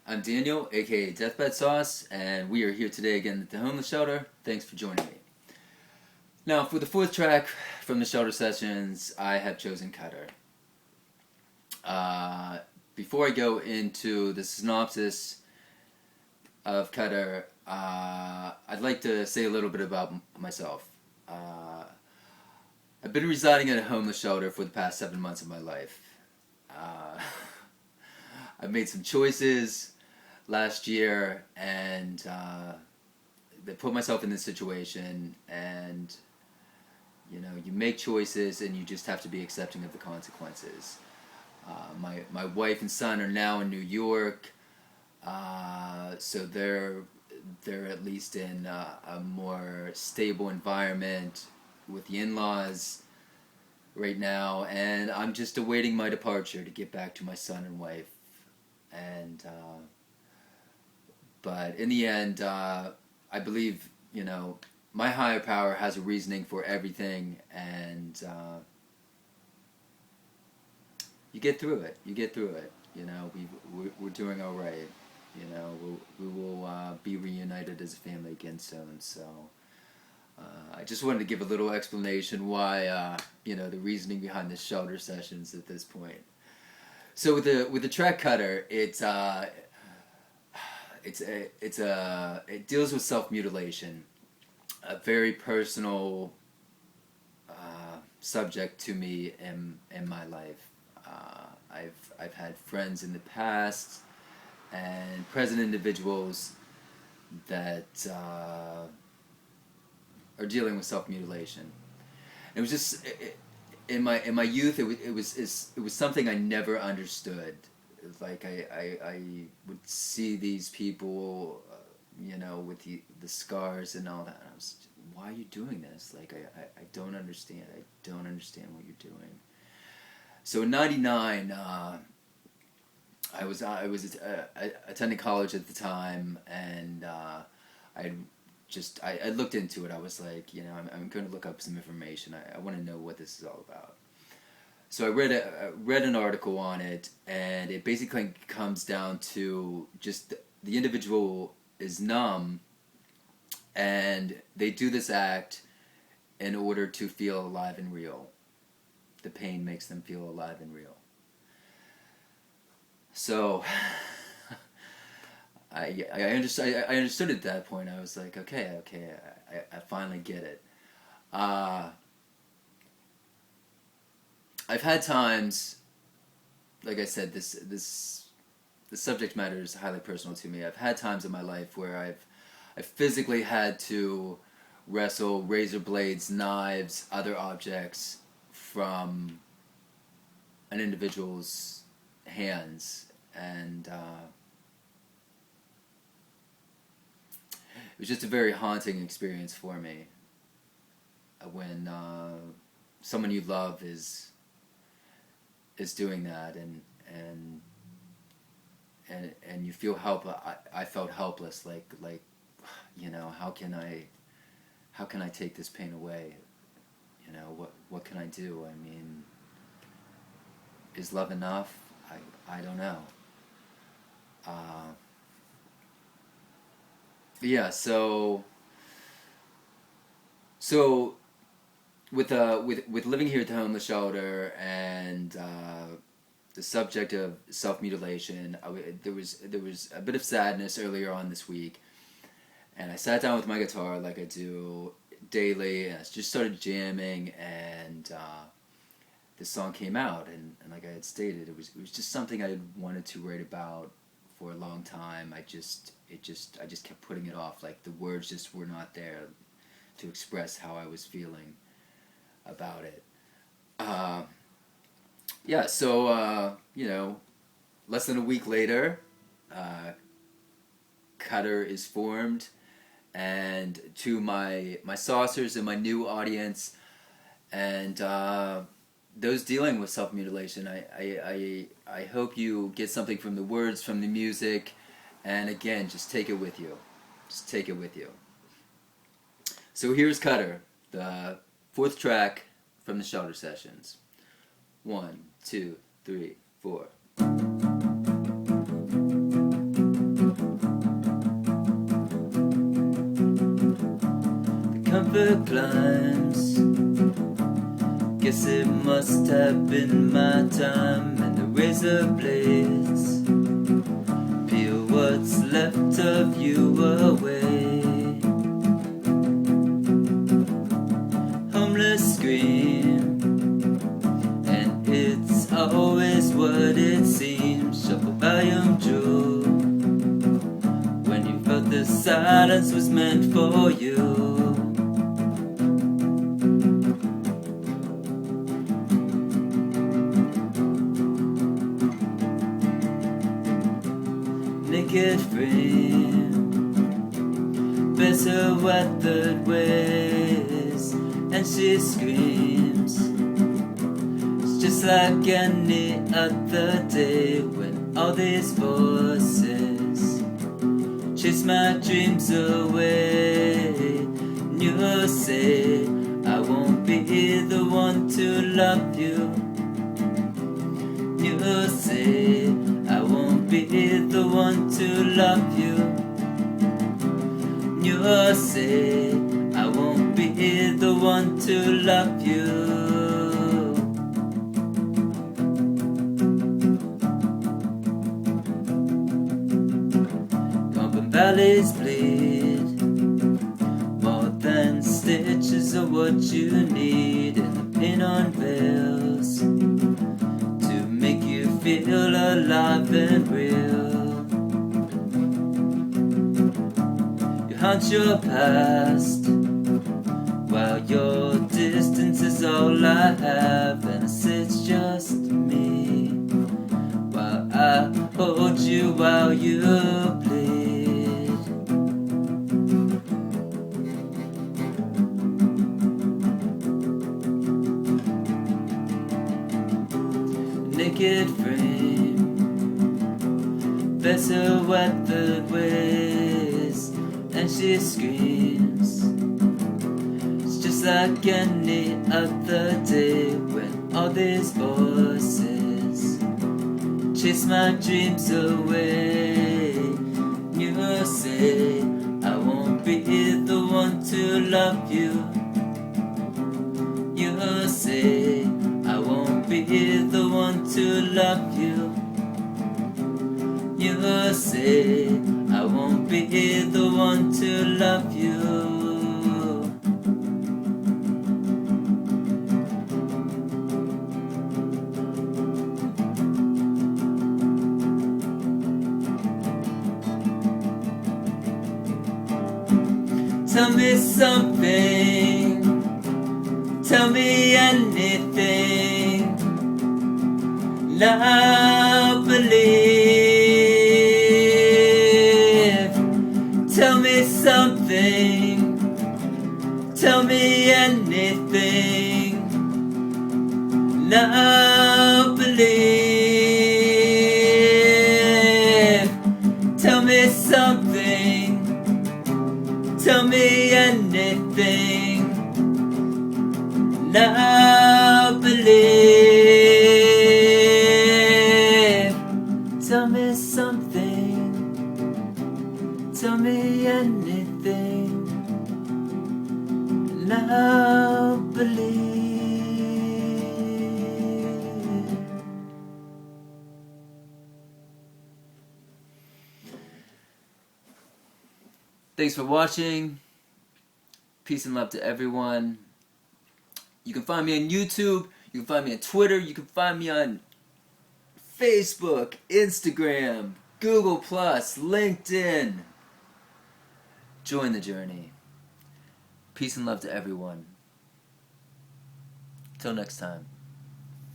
I'm Daniel, aka Deathbed Sauce, and we are here today again at the homeless shelter. Thanks for joining me. Now, for the fourth track from the shelter sessions, I have chosen Cutter. Before I go into the synopsis of Cutter, I'd like to say a little bit about myself. I've been residing at a homeless shelter for the past 7 months of my life. I've made some choices last year, and they put myself in this situation, and you make choices and you just have to be accepting of the consequences. My wife and son are now in New York, so they're at least in a more stable environment with the in-laws right now, and I'm just awaiting my departure to get back to my son and wife. And but in the end, I believe my higher power has a reasoning for everything, and you get through it. You get through it. We're doing all right. We will be reunited as a family again soon. So I just wanted to give a little explanation why the reasoning behind the shelter sessions at this point. So with the track Cutter, it deals with self-mutilation, a very personal subject to me in my life. I've had friends in the past and present individuals that are dealing with self-mutilation. It was just in my youth. It was something I never understood. Like I would see these people, with the scars and all that. And I was, why are you doing this? Like I don't understand. I don't understand what you're doing. So in '99, I was attending college at the time, and I looked into it. I was like, I'm going to look up some information. I want to know what this is all about. So I read an article on it, and it basically comes down to just the individual is numb, and they do this act in order to feel alive and real. The pain makes them feel alive and real. So I understood at that point. I was like, okay, I finally get it. I've had times, like I said, the subject matter is highly personal to me. I've had times in my life where I've physically had to wrestle razor blades, knives, other objects from an individual's hands, and it was just a very haunting experience for me when someone you love is doing that, and you feel I felt helpless, like how can I take this pain away? What can I do? I mean, is love enough? I don't know. Yeah. So with living here at the homeless shelter and the subject of self-mutilation, there was a bit of sadness earlier on this week, and I sat down with my guitar like I do daily, and I just started jamming, and this song came out, and like I had stated, it was just something I had wanted to write about for a long time. I just kept putting it off. Like the words just were not there to express how I was feeling about it. Yeah, so less than a week later, Cutter is formed, and to my saucers and my new audience, and those dealing with self-mutilation, I hope you get something from the words, from the music, and again, just take it with you. Just take it with you. So here's Cutter, the fourth track from the shelter sessions. 1, 2, 3, 4. never climbs. Guess it must have been my time, and the razor blades peel what's left of you away. Homeless scream, and it's always what it seems. Shuffle Valium, drool, when you felt the silence was meant for you. Naked frame bears her weathered ways, and she screams. It's just like any other day when all these voices chase my dreams away. And you say I won't be the one to love you. You say I won't be the one to love you. You say I won't be the one to love you. Open valleys bleed, more than stitches are what you need, and the pain unveils to make you feel alive and real. You haunt your past while your distance is all I have, and it sits just me while I hold you while you bleed. Naked frame bears her weathered ways, and she screams. It's just like any other day when all these voices chase my dreams away. You say I won't be the one to love you. You say I won't be the one to love you. You say I won't be the one to love you. Tell me something, tell me anything, and I'll believe. Tell me something, tell me anything, and I'll believe. Tell me something, tell me anything, and I'll believe. Tell me something, tell me anything, and I'll believe. Thanks for watching. Peace and love to everyone. You can find me on YouTube. You can find me on Twitter. You can find me on Facebook, Instagram, Google+, LinkedIn. Join the journey. Peace and love to everyone. Till next time.